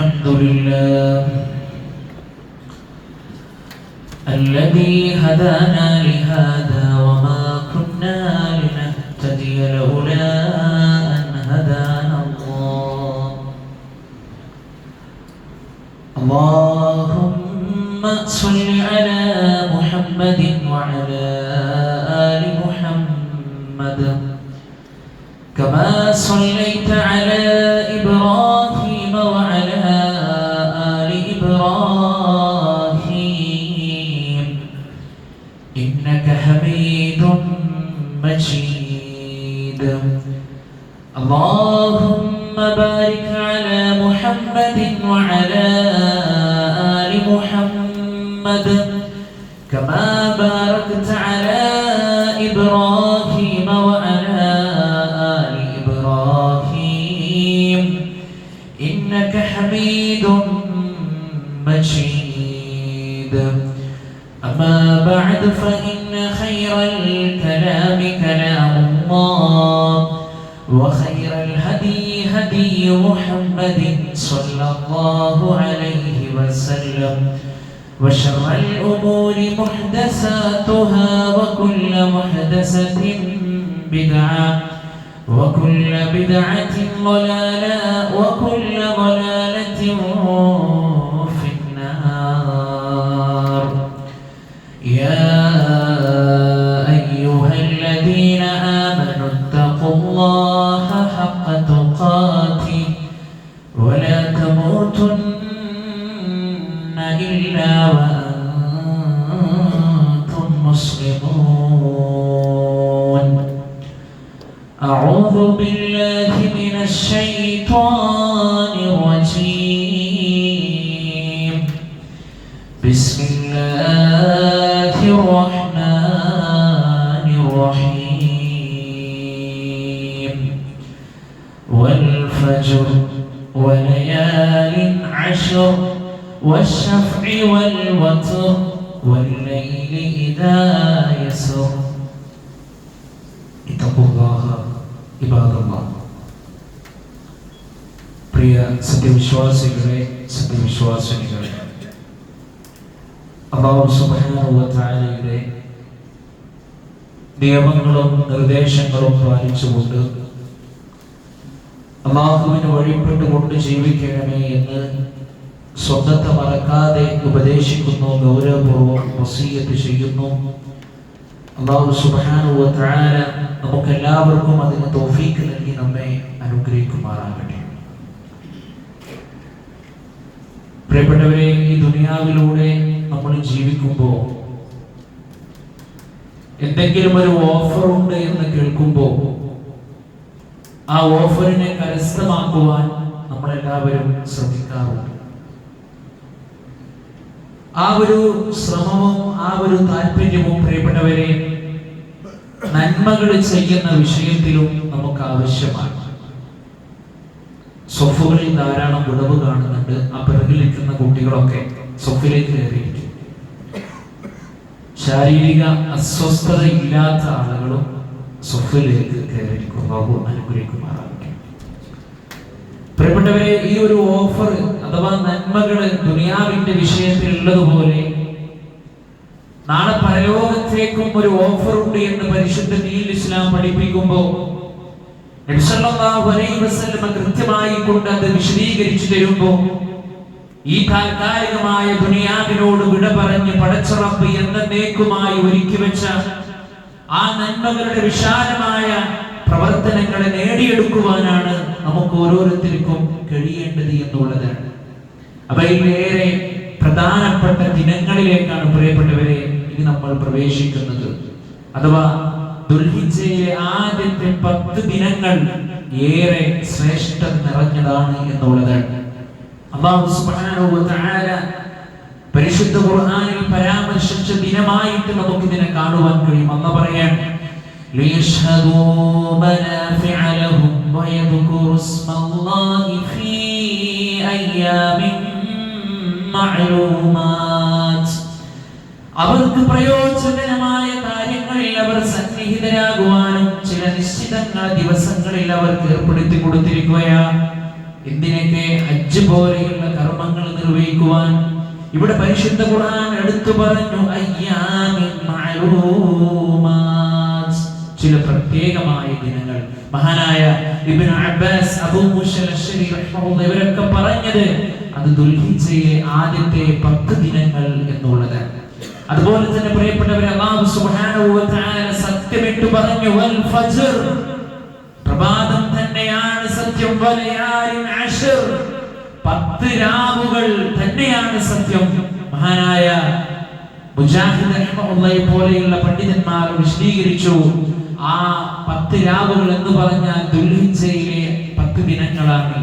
الحمد لله الذي هدانا لهذا وما كنا لنهتدي لولا أن هدانا الله. اللهم صل على محمد وعلى آل محمد كما صليت على إبراهيم وعلى آل إبراهيم إنك حميد مجيد. اللهم بارك على محمد وعلى آل محمد كما باركت على إبراهيم وعلى آل إبراهيم إنك حميد مجيد. أما بعد فإن خير الكلام كلام الله وخير الهدي هدي محمد صلى الله عليه وسلم وشر الأمور محدثاتها وكل محدثة بدعة وكل بدعة ضلالة وكل ضلالة في النار. يا أيها الذين آمنوا اتقوا الله حق تقاته ولا تموتن إلا وأنتم مسلمون. أعوذ بالله من الشيطان الرجيم. بسم الله الرحمن الرحيم. والفجر وليال عشر والشفع والوتر والليل إذا يسر. اتقوا الله عباد الله. പ്രിയ സത്യവിശ്വാസികളെ, സത്യവിശ്വാസിനികളെ, അല്ലാഹു സുബ്ഹാനഹു വ തആലയുടെ നിയമങ്ങളും നിർദ്ദേശങ്ങളും പാലിച്ചുകൊണ്ട് അല്ലാഹുവിനെ വഴിപ്പെട്ടുകൊണ്ട് ജീവിക്കണമേ എന്ന് സ്വന്തത്തെ മറക്കാതെ ഉപദേശിക്കുന്നു, ഗൗരവപൂർവ്വം വസിയ്യത്ത് ചെയ്യുന്നു. അല്ലാഹു സുബ്ഹാനഹു വ തആല നമുക്കെല്ലാവർക്കും അതിന് തൗഫീഖ് നൽകി നമ്മെ അനുഗ്രഹിക്കുമാറാകട്ടെ. പ്രിയപ്പെട്ടവരെ, ഈ ദുനിയാവിലൂടെ നമ്മൾ ജീവിക്കുമ്പോൾ എന്തെങ്കിലും ഒരു ഓഫർ ഉണ്ട് എന്ന് കേൾക്കുമ്പോൾ ആ ഓഫറിനെ കരസ്ഥമാക്കുവാൻ നമ്മളെല്ലാവരും ശ്രമിക്കാറുണ്ട്. ആ ഒരു ശ്രമവും ആ ഒരു താല്പര്യവും പ്രിയപ്പെട്ടവരെ നന്മകൾ ചെയ്യുന്ന വിഷയത്തിലും നമുക്ക് ആവശ്യമാണ്. സൊഫുകളിൽ ധാരാളം വിടവ് കാണുന്നുണ്ട്. ആ പിറകിലിരിക്കുന്ന കുട്ടികളൊക്കെ സൊഫിലേക്ക് കയറിയിരിക്കും. ശാരീരിക അസ്വസ്ഥത ഇല്ലാത്ത ആളുകളും സൊഫിലേക്ക് കയറിയിരിക്കും. ബാബു അനുഗ്രഹിക്കുമാറാകട്ടെ. പ്രിയപ്പെട്ടവരെ, ഈ ഒരു ഓഫർ അഥവാ നന്മകള് ദുനിയാവിന്റെ വിഷയത്തിൽ ഉള്ളതുപോലെ നാളെ പരലോകത്തേക്കും ഒരു ഓഫർ ഉണ്ട് എന്ന് പരിശുദ്ധ ദീനുൽ ഇസ്ലാം പഠിപ്പിക്കുമ്പോൾ നബി സല്ലല്ലാഹു അലൈഹി വസല്ലം കൃത്യമായി കൊണ്ട് അത് വിശദീകരിച്ചു തരുമ്പോൾ ഈ താൽക്കാലികമായ ദുനിയാവിനോട് വിട പറഞ്ഞ് പടച്ച റബ്ബ് എന്നേക്കുമായി ഒരുക്കി വെച്ച ആ നന്മകളുടെ വിശാലമായ പ്രവർത്തനങ്ങളെ നേടിയെടുക്കുവാനാണ് നമുക്ക് ഓരോരുത്തർക്കും കഴിയേണ്ടത് എന്നുള്ളതാണ്. അവയിലേറെ പ്രധാനപ്പെട്ട ദിനങ്ങളിലേക്കാണ് പ്രിയപ്പെട്ടവരെ ഇനി നമ്മൾ പ്രവേശിക്കുന്നത്. അഥവാ ദുൽഹിജ്ജയിലെ ആദ്യത്തെ 10 ദിനങ്ങൾ ഏറെ ശ്രേഷ്ഠത നിറഞ്ഞതാണ് എന്നുള്ളതാണ്. അല്ലാഹു സുബ്ഹാനഹു വ തആല പരിശുദ്ധ ഖുർആനിൽ പരാമർശിച്ച ദിനമായിട്ട് നമുക്ക് ഇതിനെ കാണുവാൻ കഴിയും. അല്ലാഹു പറയാൻ ليشهدوا منافع لهم ويذكروا اسم الله في أيام معلومات. അവർക്ക് പ്രയോജനമായ കാര്യങ്ങളിൽ അവർ സന്നിഹിതരാകുവാനും ചില നിശ്ചിത ദിവസങ്ങളിൽ അവർക്ക് ഏർപ്പെടുത്തി കൊടുത്തിരിക്കുകയാണ്. എന്തിനൊക്കെ? ഹജ്ജ് പോലെയുള്ള കർമ്മങ്ങൾ നിർവഹിക്കുവാൻ. ഇവിടെ പരിശുദ്ധ ഖുർആൻ എടുത്തു പറഞ്ഞു അയ്യാമിൻ മഅലൂമാത്ത്, ചില പ്രത്യേകമായ ദിനങ്ങൾ. മഹാനായ ഇബ്നു അബ്ബാസ്, അബൂ മൂസ അശ്ശരി റഹിമഹുല്ലാഹ് ഇവരൊക്കെ പറഞ്ഞത് അത് ദുൽഹിജ്ജയിലെ ആദ്യത്തെ 10 ദിനങ്ങൾ എന്നുള്ളതാണ്. അതുപോലെ തന്നെ പ്രിയപ്പെട്ടവരെ, അല്ലാഹു സുബ്ഹാനഹു വ തആല സത്യമിട്ട് പറഞ്ഞു വൽ ഫജ്ർ, പ്രഭാതം തന്നെയാണ് സത്യം, വലയാലിൻ അശ്ർ, 10 രാവുകൾ തന്നെയാണ് സത്യം. മഹാനായ മുജാഹിദ് റഹിമഹുല്ലാഹി പോലെയുള്ള പണ്ഡിതന്മാർ വിശദീകരിച്ചു, ആ 10 രാവുകൾ എന്ന് പറഞ്ഞാൽ ദുൽഹിജ്ജയിലെ 10 ദിനങ്ങളാണ്.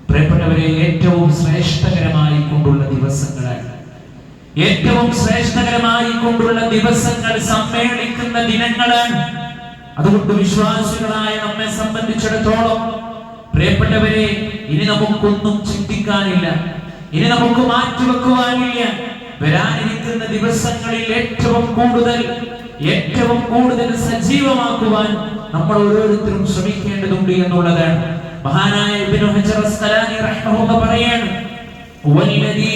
പ്രിയപ്പെട്ടവരെ, ഏറ്റവും ശ്രേഷ്ഠകരമായി കൊണ്ടുള്ള ദിവസങ്ങളാണ്. ഏറ്റവും ശ്രേഷ്ഠകരമായി കൊണ്ടുള്ള ദിവസങ്ങൾ സമ്മേളിക്കുന്ന ദിനങ്ങളാണ്. അതുകൊണ്ട് വിശ്വാസികളായ നമ്മെ സംബന്ധിച്ചിടത്തോളം പ്രിയപ്പെട്ടവരെ, ഇനി നമുക്കൊന്നും ചിന്തിക്കാനില്ല, ഇനി നമുക്ക് മാറ്റിവെക്കുവാനില്ല. വരാനിരിക്കുന്ന ദിവസങ്ങളിൽ ഏറ്റവും കൂടുതൽ സജീവമാക്കുവാൻ നമ്മൾ ഓരോരുത്തരും ശ്രമിക്കേണ്ടതുണ്ട് എന്നുള്ളതാണ്. മഹാനായ ഇബ്നു ഹജർ അസ്ഖലാനി റഹിമഹുല്ലാഹ് പറയാണ് വല്ലദീ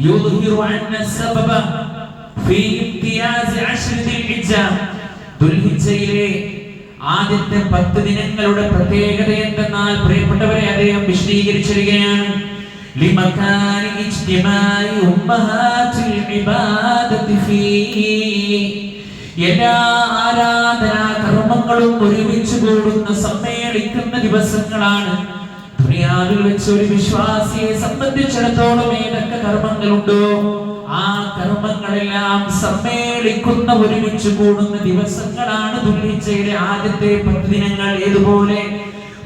യുദ്ഹിറു അന്ന സബബ ഫീ ഇംതിയാസ് അശ്ർ ദിൽഹിജ്ജ, ദുൽഹിജ്ജയിലെ ആദ്യത്തെ 10 ദിനങ്ങളുടെ പ്രത്യേകത എന്തെന്നാൽ പ്രിയപ്പെട്ടവരെ അദ്ദേഹം വിശദീകരിച്ചിരിക്കുകയാണ്. ലിമകാനി ഇജ്തിമാഇ ഉമ്മഹാത്തിൽ ഇബാദത്തി ഫീ, എല്ലാ ആരാധനാ കർമ്മങ്ങളും ഒരുമിച്ച് കൂടുന്ന സമ്മേളിക്കുന്ന ദിവസങ്ങളാണ്. ദുനിയാവിൽ വെച്ച് ഒരു വിശ്വാസിയെ സംബന്ധിച്ചിടത്തോളം ഏതൊക്കെ കർമ്മങ്ങളുണ്ടോ ആ കർമ്മങ്ങളെല്ലാം സമ്മേളിക്കുന്ന ഒരുമിച്ച് കൂടുന്ന ദിവസങ്ങളാണ് ദുൽഹിജ്ജയിലെ ആദ്യത്തെ 10 ദിനങ്ങൾ. ഏതുപോലെ?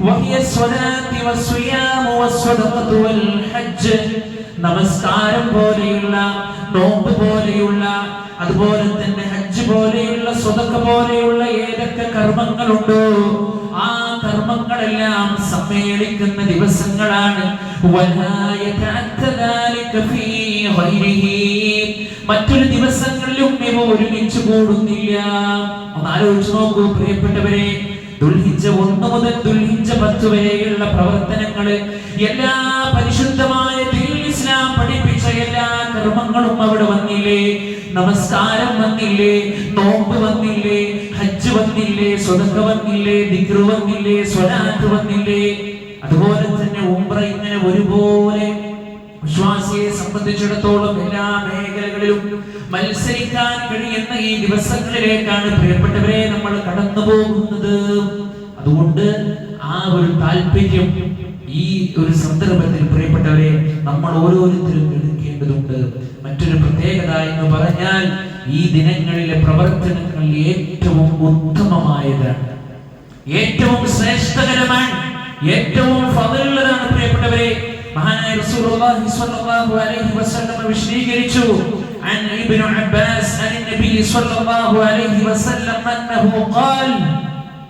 വഹിയ സ്വലാത്തി വസ്വിയാമു വസ്സദഖത്തു വൽ ഹജ്ജ്, നമസ്കാരം പോലെയുള്ള, നോമ്പ് പോലെയുള്ള, അതുപോലെ തന്നെ ഹജ്ജ് പോലെയുള്ള, സ്വതക്ക പോലെയുള്ള ഏതൊക്കെ കർമ്മങ്ങളുണ്ടോ ആ കർമ്മങ്ങളെല്ലാം സമ്മേളിക്കുന്ന ദിവസങ്ങളാണ്. മറ്റൊരു ദിവസങ്ങളിലും ഇവ ഒരുമിച്ച് കൂടുന്നില്ല. ഒന്ന് ആലോചിച്ച് നോക്കൂ പ്രിയപ്പെട്ടവരെ, ദുൽഹിജ്ജ 1 മുതൽ ദുൽഹിജ്ജ 10 വരെയുള്ള പ്രവർത്തനങ്ങള്, എല്ലാ പരിശുദ്ധമായ ദീനുൽ ഇസ്ലാം പഠിപ്പിച്ച എല്ലാ കർമ്മങ്ങളും അവിടെ വന്നില്ലേ? നമസ്കാരം വന്നില്ലേ? നോമ്പ് വന്നില്ലേ? ഹജ്ജ് വന്നില്ലേ? സ്വതക്ക വന്നില്ലേ? ദിക്ർ വന്നില്ലേ? സ്വലാത്ത് വന്നില്ലേ? അതുപോലെ തന്നെ ഉംറ. ഇങ്ങനെ ഒരുപോലെ വിശ്വാസിയെ സംബന്ധിച്ചിടത്തോളം എല്ലാ മേഖലകളിലും മത്സരിക്കാൻ കഴിയുന്ന ഈ ദിവസങ്ങളിലേക്കാണ് പ്രിയപ്പെട്ടവരെ നമ്മൾ കടന്നു പോകുന്നത്. അതുകൊണ്ട് ആ ഒരു താല്പര്യം ഈ ഒരു സന്ദർഭത്തിൽ പ്രിയപ്പെട്ടവരെ നമ്മൾ ഓരോരുത്തരും എടുക്കേണ്ടതുണ്ട്. മറ്റൊരു പ്രത്യേകത എന്ന് പറഞ്ഞാൽ ഈ ദിനങ്ങളിലെ പ്രവർത്തനങ്ങൾ ഏറ്റവും ഉത്തമമായതാണ്, ഏറ്റവും ശ്രേഷ്ഠകരമാണ്, ഏറ്റവും ഫളലുള്ളതാണ്. പ്രിയപ്പെട്ടവരെ, മഹാനായ റസൂലുള്ളാഹി സ്വല്ലല്ലാഹു അലൈഹി വസല്ലം വിശദീകരിച്ചു عن ابن عباس عن النبي صلى الله عليه وسلم أنه قال,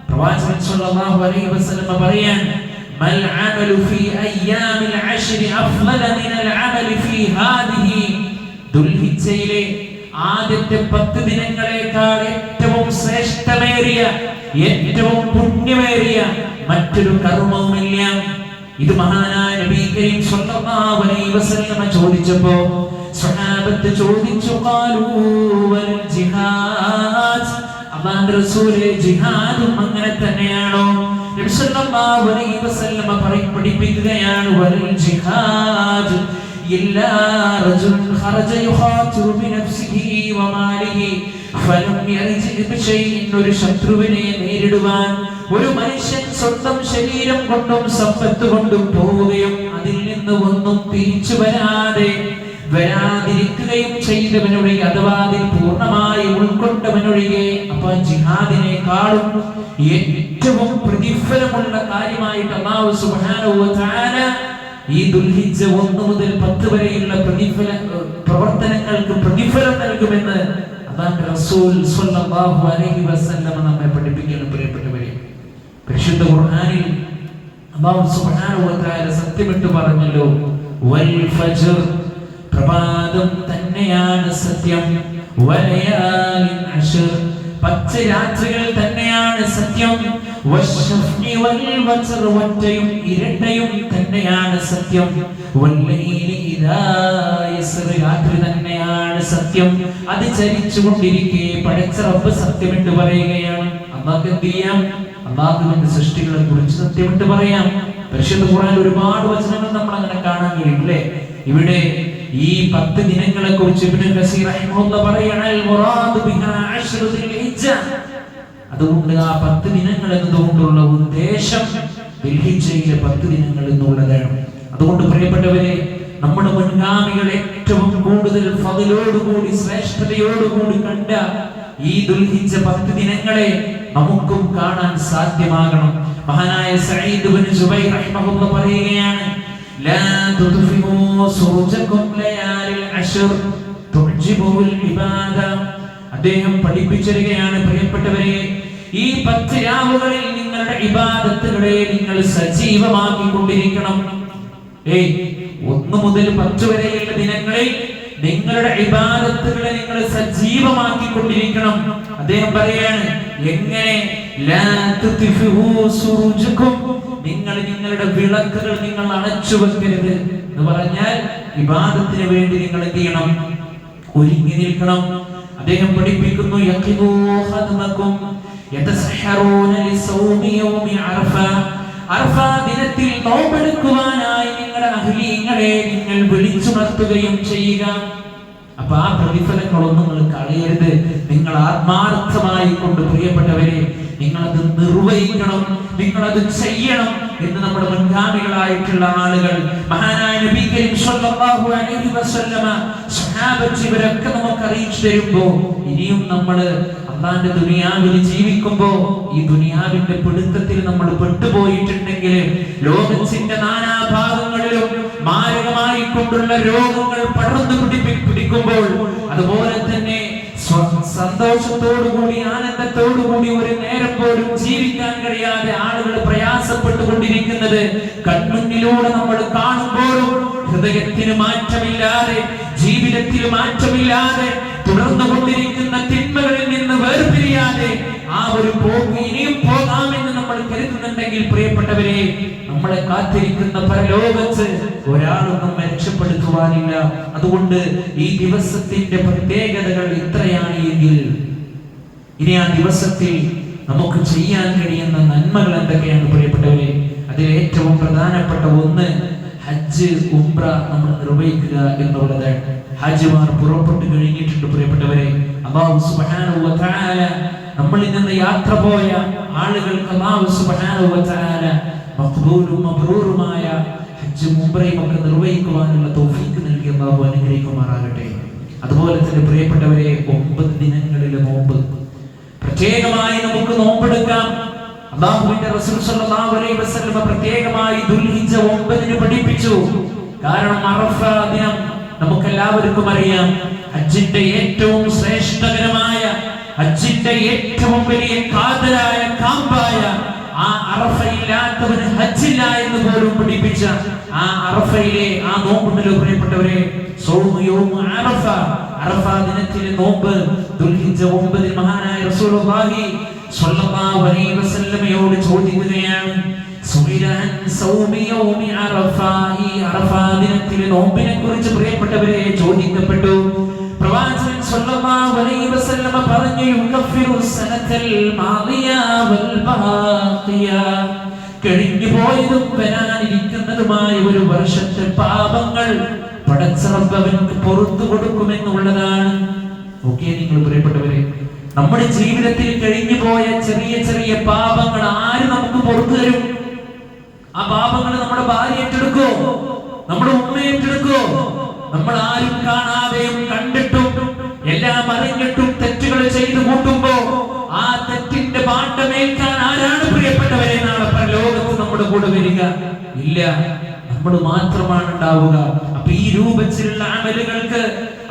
പ്രവാചകൻ സ്വല്ലല്ലാഹു അലൈഹി വസല്ലം പറയാൻ മൽ അമലു ഫീ അയ്യാമിൽ അശ്രി അഫ്ളല മിനൽ അമലി ഫീ ഹാദിഹി, ദുൽഹിജ്ജയിലെ ആദ്യത്തെ 10 ദിനങ്ങളേക്കാൾ ഏറ്റവും ശ്രേഷ്ഠമേറിയ, ഏറ്റവും പുണ്യമേറിയ മറ്റൊരു കർമ്മവുമില്ല. ഇത് മഹാനായ നബി കരീം സ്വല്ലല്ലാഹു അലൈഹി വസല്ലം ചോദിച്ചപ്പോ സ്വഹാബത്ത് ചോദിച്ചു, ഖാലൂ വൽ ജിഹാദ്, അല്ലാഹുവിന്റെ റസൂലേ ജിഹാദും അങ്ങനെ തന്നെയാണോ? നബി സല്ലല്ലാഹു അലൈഹി വസല്ലം പഠിപ്പിക്കുകയാണ് വൽ ജിഹാദ് ഇല്ലാ റജുൽ ഖറജ യുഖാതിറു ബിനഫ്സിഹി വമാലിഹി ഫലം യർജി ബിശൈഇൻ, ഒരു ശത്രുവിനെ നേരിടുവാൻ ഒരു മനുഷ്യൻ സ്വന്തം ശരീരം കൊണ്ടും സമ്പത്ത് കൊണ്ടും പോവുകയും അതിൽ നിന്ന് ഒന്നും തിരിച്ചു വരാതിരിക്കുകയും ചെയ്തവനൊഴികെ, അഥവാ അതിൽ പൂർണ്ണമായി ഉൾക്കൊണ്ടവനൊഴികെ, അപ്പൊ ജിഹാദിനേക്കാളും ഏറ്റവും പ്രതിഫലമുള്ള കാര്യമായിട്ട് അല്ലാഹു സുബ്ഹാനഹു വ തആല ഈ ദുൽഹിജ്ജ 1 മുതൽ 10 വരെയുള്ള പ്രവർത്തനങ്ങൾക്ക് പ്രതിഫലം നൽകുമെന്ന് അല്ലാഹുവിന്റെ റസൂൽ സ്വല്ലല്ലാഹു അലൈഹി വസല്ലം നമ്മെ പഠിപ്പിക്കുന്നു. പ്രിയപ്പെട്ടവരെ, പരിശുദ്ധ ഖുർആനിൽ അല്ലാഹു സുബ്ഹാനഹു വ തആല സത്യമിട്ട് പറഞ്ഞല്ലോ, വൽ ഫജ്ർ, പ്രഭാതം തന്നെയാണ് സത്യം, വലയാലിൻ അശ്ർ, 10 രാത്രികൾ തന്നെയാണ് തന്നെയാണ് സത്യം, വശഫ്ഇ വൽ വത്ർ വറ്റയും ഇരട്ടയും തന്നെയാണ് സത്യം, വല്ലൈലി ഇദാ യസ്ർ രാത്രി തന്നെയാണ് സത്യം. അത് ചലിച്ചുകൊണ്ടിരിക്കെ പടച്ച റബ്ബ് സത്യമിട്ട് പറയുകയാണ്. അല്ലാഹു എന്ത് ചെയ്യാം? അല്ലാഹുവിന്റെ സൃഷ്ടികളെ കുറിച്ച് സത്യമിട്ട് പറയാം. പരിശുദ്ധ ഖുർആനിൽ ഒരുപാട് വചനങ്ങൾ നമ്മൾ അങ്ങനെ കാണാൻ കഴിയും അല്ലേ? ഇവിടെ ഈ 10 ദിനങ്ങളെ കുറിച്ച് ഇബ്നു കസീർ റഹിമഹുല്ലാഹ് പറയാണ്, അൽ മുറാദു ബിഹാ അശ്റു ദിൽഹിജ്ജ. അതുകൊണ്ട് ആ 10 ദിനങ്ങൾ എന്നതുകൊണ്ടുള്ള ഉദ്ദേശം ദിൽഹിജ്ജയിലെ 10 ദിനങ്ങൾ എന്നുള്ളതാണ്. അതുകൊണ്ട് പ്രിയപ്പെട്ടവരെ, നമ്മുടെ മുൻഗാമികൾ ഏറ്റവും കൂടുതൽ ഫളിലോടുകൂടി ശ്രേഷ്ഠതയോടുകൂടി കണ്ട ഈ ദുൽഹിജ്ജ 10 ദിനങ്ങളെ നമുക്കും കാണാൻ സാധ്യമാകണം. മഹാനായ സഈദ് ഇബ്നു ജുബൈർ റഹിമഹുല്ലാഹ് പറയുകയാണ്, ലാ തുദ്ഫിഉ സുർജകും ലയാലിൽ അശ്ർ തുഅ്ജിബുൽ ഇബാദ. അദ്ദേഹം പഠിപ്പിച്ചിരിക്കുകയാണ്, പ്രിയപ്പെട്ടവരെ, ഈ 10 രാവുകളിൽ നിങ്ങളുടെ ഇബാദത്തുകളെ നിങ്ങൾ സജീവമാക്കിക്കൊണ്ടിരിക്കണം. 1 മുതൽ 10 വരെയുള്ള ദിനങ്ങളിൽ നിങ്ങളുടെ ഇബാദത്തുകളെ നിങ്ങൾ സജീവമാക്കിക്കൊണ്ടിരിക്കണം. അദ്ദേഹം പറയാണ്, എങ്ങനെ? ലാ തുത്ഫിഉ സുറുജകും, നിങ്ങൾ നിങ്ങളുടെ വിളക്കുകൾ നിങ്ങൾ അണച്ചു വെക്കരുത് എന്ന് പറഞ്ഞാൽ ഇബാദത്തിന് വേണ്ടി നിങ്ങൾ എന്ത് ചെയ്യണം? ഒരുങ്ങി നിൽക്കണം. അദ്ദേഹം പഠിപ്പിക്കുന്നു, യഖിദൂ ഖദ്മകും യതസഹറൂന ലിസൗമി യൗമി അറഫ. അറഫ ദിനത്തിൽ നോമ്പെടുക്കുവാനായി നിങ്ങളുടെ അഹ്ലീങ്ങളെ നിങ്ങൾ വിളിച്ചുണർത്തുകയും ചെയ്യുക. അപ്പൊ ആ പ്രതിഫലങ്ങളൊന്നും നിങ്ങൾ കളയരുത്. നിങ്ങൾ ആത്മാർത്ഥമായി കൊണ്ട് പ്രിയപ്പെട്ടവരെ നിങ്ങളത് നിർവഹിക്കണം, നിങ്ങളത് ചെയ്യണം എന്ന് നമ്മുടെ മുൻഗാമികളായിട്ടുള്ള ആളുകൾ, മഹാനായ നബി കരീം സ്വല്ലല്ലാഹു അലൈഹി വസല്ലമ, സ്വഹാബത്ത് ഇവരൊക്കെ നമുക്ക് അറിയിച്ചു തരുമ്പോ ഇനിയും നമ്മൾ അല്ലാഹുവിന്റെ ദുനിയാവിൽ ജീവിക്കുമ്പോ ഈ ദുനിയാവിന്റെ പിടുത്തത്തിൽ നമ്മൾ പെട്ടുപോയിട്ടുണ്ടെങ്കിൽ ലോകത്തിന്റെ നാനാഭാഗങ്ങളിലും മാരകമായി കൊണ്ടുള്ള രോഗങ്ങൾ പടർന്നു പിടിക്കുമ്പോൾ, അതുപോലെ തന്നെ സന്തോഷത്തോടുകൂടി ആനന്ദത്തോടുകൂടി ഒരു നേരം പോലും ജീവിക്കാൻ കഴിയാതെ ആളുകൾ പ്രയാസപ്പെട്ടുകൊണ്ടിരിക്കുന്നത് കൺമുന്നിലൂടെ നമ്മൾ കാണുമ്പോഴും ഹൃദയത്തിന് മാറ്റമില്ലാതെ, ജീവിതത്തിൽ മാറ്റമില്ലാതെ, തുടർന്നുകൊണ്ടിരിക്കുന്ന തിന്മകളിൽ നിന്ന് വേർപിരിയാതെ ആ ഒരു പോക്ക് ഇനിയും പോകാമെന്ന് നമ്മൾ കരുതുന്നുണ്ടെങ്കിൽ പ്രിയപ്പെട്ടവരെ, നമ്മളെ കാത്തിരിക്കുന്ന പരലോകത്ത് ഒരാളും നമ്മെ രക്ഷപ്പെടുത്തുവാനില്ല. അതുകൊണ്ട് ഈ ദിവസത്തിന്റെ പ്രത്യേകതകൾ ഇത്രയാണ് എങ്കിൽ ഇനി ആ ദിവസത്തിൽ നമുക്ക് ചെയ്യാൻ കഴിയുന്ന നന്മകൾ എന്തൊക്കെയാണ് പ്രിയപ്പെട്ടവരെ? അതിൽ ഏറ്റവും പ്രധാനപ്പെട്ട ഒന്ന് ഹജ്ജ്, ഉംറ നമ്മൾ നിർവഹിക്കുക എന്നുള്ളതാണ്. ഹാജിമാർ പുറപ്പെട്ടു കഴിഞ്ഞിട്ടുണ്ട് പ്രിയപ്പെട്ടവരെ. അല്ലാഹു സുബ്ഹാനഹു വ തആല നമ്മളിൽ നിന്ന് യാത്ര പോയ ആളുകൾക്ക് അല്ലാഹു സുബ്ഹാനഹു വ തആല മഖ്ബൂലും മബ്റൂറുമായ ഹജ്ജും ഉംറയും ഒക്കെ നിർവഹിക്കുവാനുള്ള തൗഫീഖ് നൽകി അല്ലാഹു അനുഗ്രഹിക്കുമാറാകട്ടെ. അതുപോലെ തന്നെ പ്രിയപ്പെട്ടവരെ, 9 ദിനങ്ങളിലെ നോമ്പ് പ്രത്യേകമായി നമുക്ക് നോമ്പെടുക്കാം. അല്ലാഹുവിന്റെ റസൂൽ സ്വല്ലല്ലാഹു അലൈഹി വസല്ലം പ്രത്യേകമായി ദുൽഹിജ്ജ 9 പഠിപ്പിച്ചു. കാരണം അറഫ ദിനം നമുക്കെല്ലാവർക്കും അറിയാം, ഹജ്ജിന്റെ ഏറ്റവും ശ്രേഷ്ഠകരമായ, ഹജ്ജിന്റെ ഏറ്റവും വലിയ കാതലായ കാമ്പായ ആ അറഫയില്ലാത്തവന് ഹജ്ജില്ല എന്ന് പോലും പഠിപ്പിച്ച ആ അറഫയിലെ ആ നോമ്പുണ്ടല്ലോ പ്രിയപ്പെട്ടവരെ, സൗമു യൗമു അറഫ, അറഫ ദിനത്തിലെ നോമ്പ് ദുൽഹിജ്ജ 9 മഹാനായ റസൂലുള്ളാഹി സ്വല്ലല്ലാഹു അലൈഹി വസല്ലമയോട് ചോദിക്കുകയാണ്, സുഇലൻ സൗമി യൗമി അറഫ, ഈ അറഫ ദിനത്തിലെ നോമ്പിനെ കുറിച്ച് പ്രിയപ്പെട്ടവരെ ചോദിക്കപ്പെട്ടു. പ്രവാചകൻ സ്വല്ലല്ലാഹു അലൈഹി വസല്ലമ പറഞ്ഞു, യുകഫിറു സനതൽ മാദിയ വൽ ബാഖിയ, കഴിഞ്ഞു പോയതും വരാനിരിക്കുന്നതുമായ ഒരു വർഷത്തെ പാപങ്ങൾ പടച്ച റബ്ബ് അവർക്ക് പുറത്തു കൊടുക്കുമെന്നുള്ളതാണ്. ഓക്കേ, നിങ്ങൾ പ്രിയപ്പെട്ടവരെ, നമ്മുടെ ജീവിതത്തിൽ കഴിഞ്ഞു പോയ ചെറിയ ചെറിയ പാപങ്ങൾ ആര് നമുക്ക് പുറത്തു തരും? ആ പാപങ്ങൾ നമ്മുടെ ഭാര്യ ഏറ്റെടുക്കോ? നമ്മുടെ ഉമ്മ ഏറ്റെടുക്കോ? നമ്മൾ ആരും കാണാതെയും കണ്ടിട്ടും എല്ലാം അറിഞ്ഞിട്ടും തെറ്റുകൾ ചെയ്തു കൂട്ടുമ്പോ ആ തെറ്റിന്റെ പാട്ടമേൽക്കാൻ ആരാണ് പ്രിയപ്പെട്ടവരെ നാളെ പരലോകത്ത് നമ്മുടെ കൂടെ വരിക? ഇല്ല, നമ്മൾ മാത്രമാണ് ഉണ്ടാവുക. അപ്പൊ ഈ രൂപത്തിലുള്ള അമലുകൾക്ക്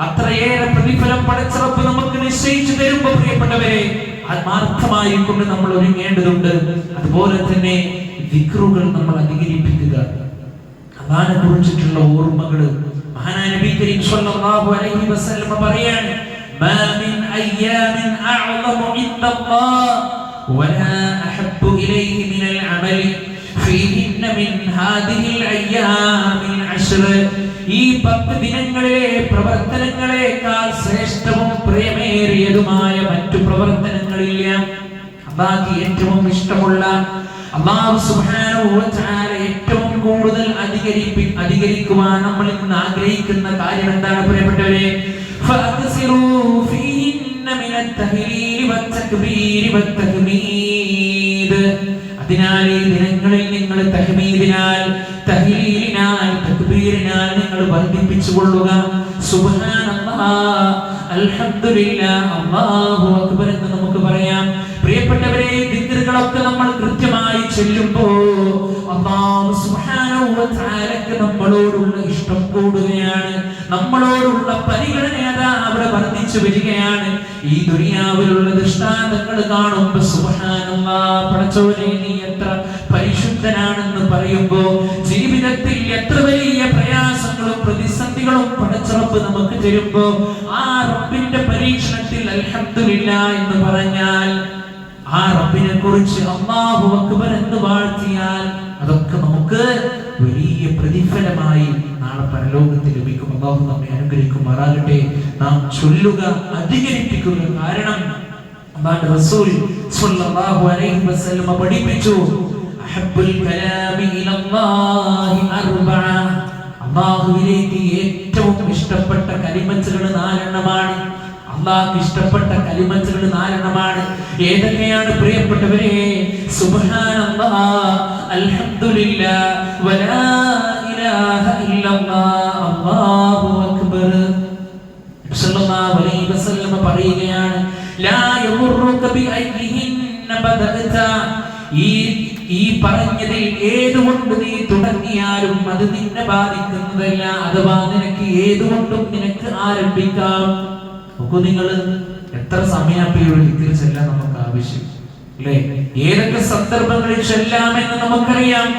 അത്രയേറെ പ്രതിഫലം പടച്ച റബ്ബ് നമുക്ക് നിശ്ചയിച്ചു തരുമ്പോ പ്രിയപ്പെട്ടവരെ, ആത്മാർത്ഥമായി കൊണ്ട് നമ്മൾ ഒരുങ്ങേണ്ടതുണ്ട്. അതുപോലെ തന്നെ ദിക്റുകൾ നമ്മൾ അധികരിപ്പിക്കുക, അള്ളാഹിനെ കുറിച്ചിട്ടുള്ള ഓർമ്മകൾ. മഹാനായ നബി കരീം സ്വല്ലല്ലാഹു അലൈഹി വസല്ലം പറയാണ്, മാ മിൻ അയ്യാമിൻ അഅ്ളമു ഇൻദല്ലാഹ് വലാ അഹബ്ബു ഇലൈഹി മിനൽ അമലി ഫീഹിന്ന മിൻ ഹാദിഹിൽ അയ്യാമിൽ അശ്ർ. ഈ 10 ദിനങ്ങളിലെ പ്രവർത്തനങ്ങളെക്കാൾ ശ്രേഷ്ഠവും പ്രിയമേറിയതുമായ മറ്റു പ്രവർത്തനങ്ങളില്ല. അല്ലാഹുവിന് ഏറ്റവും ഇഷ്ടമുള്ള, അല്ലാഹു സുബ്ഹാനഹു വ തആല ഏറ്റവും കൂടുതൽ അധികരിക്കുവാൻ നമ്മൾ ഇന്ന് ആഗ്രഹിക്കുന്ന കാര്യം എന്താണ് പ്രിയപ്പെട്ടവരെ? ഫഅക്സിറൂ ഫീഹിന്ന മിനൽ തഹ്ലീൽ വത്തക്ബീർ വത്തഹ്മീദ്. അതിനാൽ ഈ ദിനങ്ങളിൽ നിങ്ങൾ തഹ്മീദിനാൽ, തഹ്ലീലിനാൽ, തക്ബീറിനാൽ നിങ്ങൾ വർദ്ധിപ്പിച്ചു കൊള്ളുക. സുബ്ഹാനല്ലാഹ്, അൽഹംദുലില്ലാഹ്, അല്ലാഹു അക്ബർ എന്ന് നമുക്ക് പറയാം. പ്രിയപ്പെട്ടവരെ, ദിക്റുകളൊക്കെ നമ്മൾ കൃത്യമായി ചൊല്ലുമ്പോൾ അല്ലാഹു സുബ്ഹാനഹു വ തആലക്ക് നമ്മളോടുള്ള ഇഷ്ടം കൂടുകയാണ്, നമ്മളോടുള്ള പരിഗണന അവിടെ വർദ്ധിച്ചു വരികയാണ്. ഈ ദുനിയാവിലുള്ള ദൃഷ്ടാന്തങ്ങൾ കാണുമ്പോൾ സുബ്ഹാനല്ലാഹ്, പടച്ചോനെ നീ എത്ര പരിശുദ്ധനാണെന്ന് പറയുമ്പോൾ ജീവിതത്തിൽ എത്ര വലിയ പ്രയാസങ്ങളും പ്രതിസന്ധികളും പടച്ചറപ്പ് നമുക്ക് തരുമ്പോൾ ആ റബ്ബിന്റെ പരീക്ഷണത്തിൽ അൽഹംദുലില്ലാഹ് എന്ന് പറഞ്ഞാൽ, ആ റബ്ബിനെ കുറിച്ച് അല്ലാഹു അക്ബർ എന്ന് വാഴ്ത്തിയാൽ അതൊക്കെ നമുക്ക് വലിയ പ്രതിഫലമായി നാളെ പരലോകത്തിൽ ലഭിക്കും. അല്ലാഹു നമ്മെ അനുഗ്രഹിക്കുമാറാകട്ടെ. നാം ചൊല്ലുക, അധികരിപ്പിക്കുക. കാരണം അല്ലാഹുവിന്റെ റസൂൽ സ്വല്ലല്ലാഹു അലൈഹി വസല്ലം പഠിപ്പിച്ചു, അഹബ്ബുൽ കലാമി ഇലല്ലാഹി അർബഅ. അല്ലാഹുവിലേക്ക് ഏറ്റവും ഇഷ്ടപ്പെട്ട കലിമത്തുകൾ 4 എണ്ണമാണ്. അല്ലാഹുവിന് ഇഷ്ടപ്പെട്ട കലിമത്തുകൾ 4 എണ്ണമാണ്. ഏതൊക്കെയാണ് പ്രിയപ്പെട്ടവരെ? സുബ്ഹാനല്ലാഹ്, അൽഹംദുലില്ലാഹ്, വലാ ഇലാഹ ഇല്ലല്ലാഹ്, അല്ലാഹു അക്ബർ. സല്ലല്ലാഹു അലൈഹി വസല്ലം പറയുകയാണ്, ലാ യമുറുക ബിഅയ്യിഹിന്ന ബദഅത. ഈ പറഞ്ഞതിൽ ഏതുകൊണ്ട് നീ തുടങ്ങിയാലും അത് നിന്നെ ബാധിക്കുന്നതല്ല. അഥവാ നിനക്ക് ഏതുകൊണ്ടും നിനക്ക് ആരംഭിക്കാം. നോക്കൂ, നിങ്ങൾ എത്ര സമയം ഈ ഒരു ദിക്ർ ചെല്ലാൻ നമുക്ക് ആവശ്യം അല്ലേ? ഏതൊക്കെ സന്ദർഭങ്ങളിൽ ചെല്ലാമെന്ന് നമുക്കറിയാം,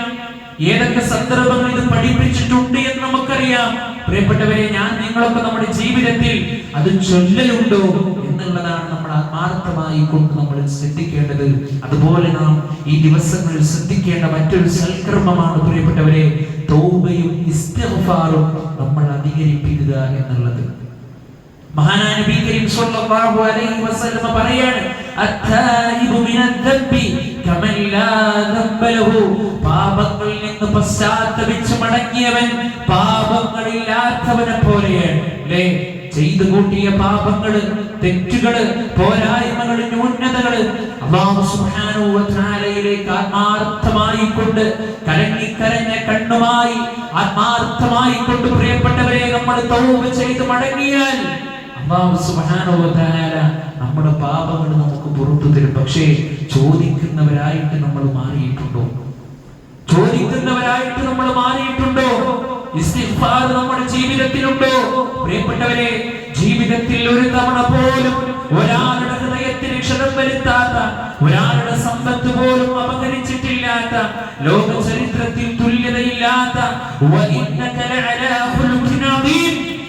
ഏതൊക്കെ സന്ദർഭങ്ങൾ ഇത് പഠിപ്പിച്ചിട്ടുണ്ട് എന്ന് നമുക്കറിയാം. പ്രിയപ്പെട്ടവരെ, ഞാൻ നിങ്ങളൊക്കെ നമ്മുടെ ജീവിതത്തിൽ അത് ചൊല്ലലുണ്ടോ എന്നുള്ളതാണ് നമ്മൾ ആത്മാർത്ഥമായി കൊണ്ട് നമ്മൾ ശ്രദ്ധിക്കേണ്ടത്. അതുപോലെ നാം ഈ ദിവസങ്ങളിൽ ശ്രദ്ധിക്കേണ്ട മറ്റൊരു സൽക്കർമ്മമാണ് പ്രിയപ്പെട്ടവരെ, തൗബയും ഇസ്തിഗ്ഫാറും നമ്മൾ അധികരിപ്പിക്കുക എന്നുള്ളത്. മഹാനായ നബി കരീം സ്വല്ലല്ലാഹു അലൈഹി വസല്ലം പറയാണ്, അത്തായിബു മിനദ്ദംബി കമൻ ലാ ദംബ ലഹു. പാപങ്ങളിൽ നിന്ന് പശ്ചാത്തപിച്ച് മടങ്ങിയവൻ പാപങ്ങളില്ലാത്തവനെ പോലെയാണ്. അല്ലേ? ചെയ്തു കൂട്ടിയ പാപങ്ങള്, തെറ്റുകള്, പോരായ്മകള്, ന്യൂനതകള് അല്ലാഹു സുബ്ഹാനഹു വ തആലയിലേക്ക് ആത്മാർത്ഥമായി കൊണ്ട്, കരഞ്ഞ കണ്ണുമായി ആത്മാർത്ഥമായി കൊണ്ട് പ്രിയപ്പെട്ടവരെ നമ്മൾ തൗബ ചെയ്ത് മടങ്ങിയാൽ അല്ലാഹു സുബ്ഹാനഹു വ തആല നമ്മുടെ പാപങ്ങൾ നമുക്ക് പുറത്തു തരും. പക്ഷേ ചോദിക്കുന്നവരായിട്ട് നമ്മൾ മാറിയിട്ടുണ്ടോ? ചോദിക്കുന്നവരായിട്ട് നമ്മൾ മാറിയിട്ടുണ്ടോ? ഇസ്തിഗ്ഫാർ നമ്മുടെ ജീവിതത്തിലുണ്ടോ? പ്രിയപ്പെട്ടവരെ, ജീവിതത്തിൽ ഒരു തവണ പോലും ഒരാളുടെ ഹൃദയത്തിന് ക്ഷതം വരുത്താത്ത, ഒരാളുടെ സമ്പത്ത് പോലും അപഹരിച്ചിട്ടില്ലാത്ത, ലോക ചരിത്രത്തിൽ തുല്യതയില്ലാത്ത